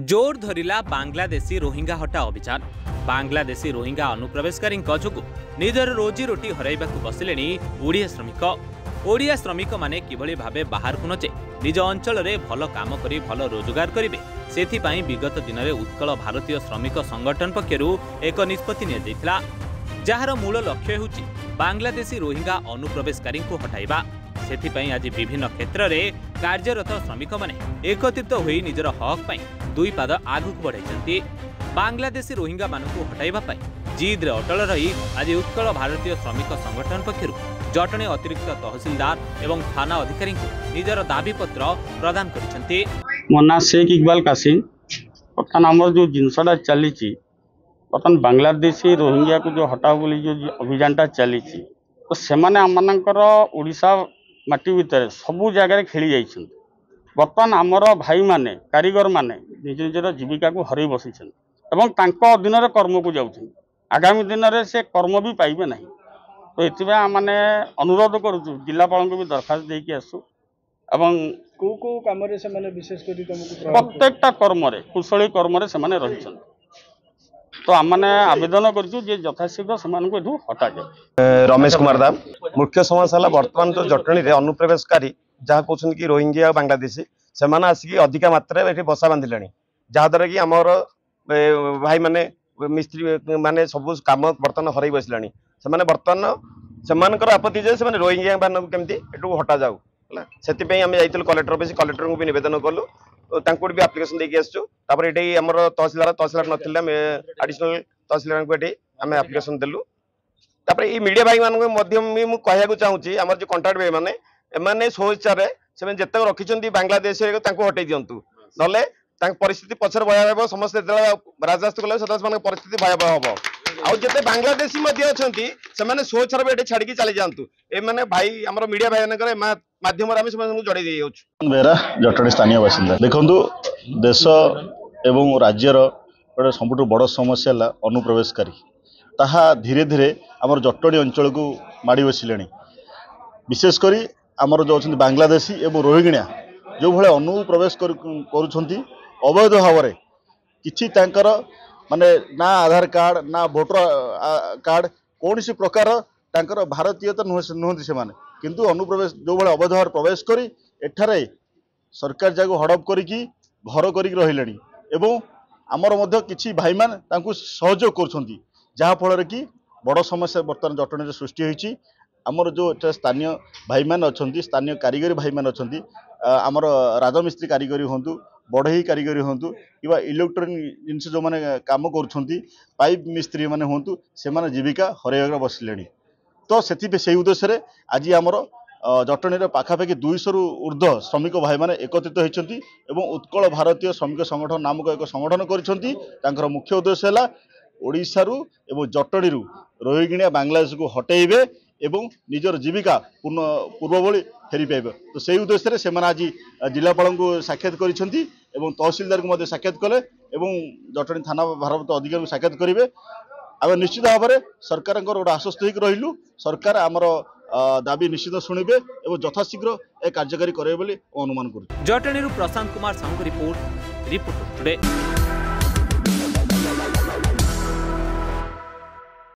जोर धरिला बांग्लादेशी रोहिंगा हटा अभियान। बांग्लादेशी रोहिंगा अनुप्रवेशकारी जोगु निजर रोजी रोटी हरैबाकु बसिले ओडिया श्रमिक। ओडिया श्रमिक माने किभली भाबे बाहर को नजे निज अंचल रे भल काम करी भल रोजगार करिवे सेथिपाई विगत दिन में उत्कल भारतीय श्रमिक संगठन पक्षरु एक निष्पत्ति निया जायतिला, जार मूल लक्ष्य हेउची बांग्लादेशी रोहिंगा अनुप्रवेशकारी को हटाइबा। सेथिपाई आज विभिन्न क्षेत्र में कार्यरत श्रमिक माने एकत्रित होई निजर हक पाई दुई पाद आगु बढ़ाई। बांग्लादेशी रोहिंगा मानकु हटाइबा पाई जिद रे अटल रही आज उत्कल भारतीय श्रमिक संगठन पक्षरु जटणी अतिरिक्त तहसीलदार एवं थाना अधिकारी को निजर दाबी पत्र प्रदान करिसेंती। मो ना शेख इकबाल कासिम। बर्तमान आमर जो जिनसटा चली बर्तमान बांग्लादेशी रोहिंग्या को जो हटाओ बोली जो अभियानटा चली तो सेमाने आमनकर ओडिशा माटी भितर सबू जगार खेली जाइछन। बर्तमान आमर भाई माने कारीगर माने निज निजर जीविका को हरई बसी एवं तांको अधीन कर्म को जाउछन। आगामी दिन में से कर्म भी पाइबे नहीं। तो ये मैंने अनुरोध करूँ जिलापाल को भी दरखास्त देकी आसु एवं को काम रे से माने विशेष करी प्रत्येकटा कर्म रे कुशली कर्म रे से माने रहिछन। तो आमने आवेदन करूँ जे यथाशीघ्र से हटा जाए। रमेश कुमार दाम मुख्य समस्या है बर्तमान जो जटणी रे अनुप्रवेशकारी जहाँ कहते कि रोहिंग्या बांग्लादेशी से आसिक अधिका मात्रा ये बसा बांधिले जहाद्वारा कि आमर भाई माने मिस्त्री माने सब कम बर्तमान हरई बसला से बर्तमान से आपत्ति जे से रोहिंग्या मान केमती एटू हटा जाऊ से आम जाइलु कलेक्टर ऑफिस कलेक्टर को भी निवेदन कलु भी आप्लिकेसन देकी आसुर ये आम तहसीलदार ना आडिशनल तहसीलदार को ये आम आप्लिकेसन देलु। ये मीडिया भाई मान कहूँ चाहूँगी आम जो कंट्राक्ट भाई मैंने एम सो इच्छा से जिते रखी बांग्लादेश हटई दिंतु ना परिस्थिति पचर भयावह समस्त राजस्थ कले से परिस्थिति भयावह हम आते बांग्लादेशी से स्वच्छर भी छाड़ी चली जातु ए भाई आम मीडिया भाई माध्यम जोड़े बेरा जटणी स्थानीय बासिंदा देखु देश एवं राज्यर गोटे सबुठ बड़ समस्या है अनुप्रवेशकारी ताहा धीरे धीरे आमर जटणी अंचल को माड़ी बसिले। विशेषकर आमर जो अच्छा बांग्लादेशी एवं रोहिंग्या जो भाई अनुप्रवेश करुँच अवैध भाव में किसी माने ना आधार कार्ड ना भोटर कार्ड कौन सी प्रकार भारतीयता नुहति से माने किंतु अनुप्रवेश जो भाई अवैध भाव प्रवेश करी एठारे सरकार जाको हड़प करी घर करी रहिले एवं आमर मध्य किछि भाई मान तांकु सहयोग करुछंती जहाँ फल कि बड़ समस्या बर्तमान जटणी सृष्टि होइछि। आमर जो स्थानीय भाई मान अच्छा स्थानीय कारीगरी भाई मान अच्छा आमर राजमिस्त्री कारीगरी हूँ बढ़ई कारीगरी हूँ कि इलेक्ट्रोनिक जिनस जो मैंने कम कर पाइप मिस्त्री मैंने हूँ से जीविका हरैया बसिले। तो से उद्देश्य आज आमर जटणी पाखापाखि 200 रु ऊर्ध्व श्रमिक भाई मैंने एकत्रित होती उत्कल भारतीय श्रमिक संगठन नामक एक संगठन कर मुख्य उद्देश्य है ओडिशारू एवं जटणी रोहिंग्या बांग्लादेश को हटेबे एवं निजर जीविका पूर्व भली फेरी पाइबे। तो से उद्देश्य से आज जिलापाल को साक्षात कर तहसीलदार को साक्षात कले जटणी थाना भारत अधिकारी को साक्षात करेंगे। आम निश्चित भाव में सरकार गोटे आश्वस्त होकर रही सरकार आमर दाबी निश्चित शुणे और यथाशीघ्र ए कार्यकारी करेंगे अनुमान कर। Jatni Prashant Kumar Sahu report today.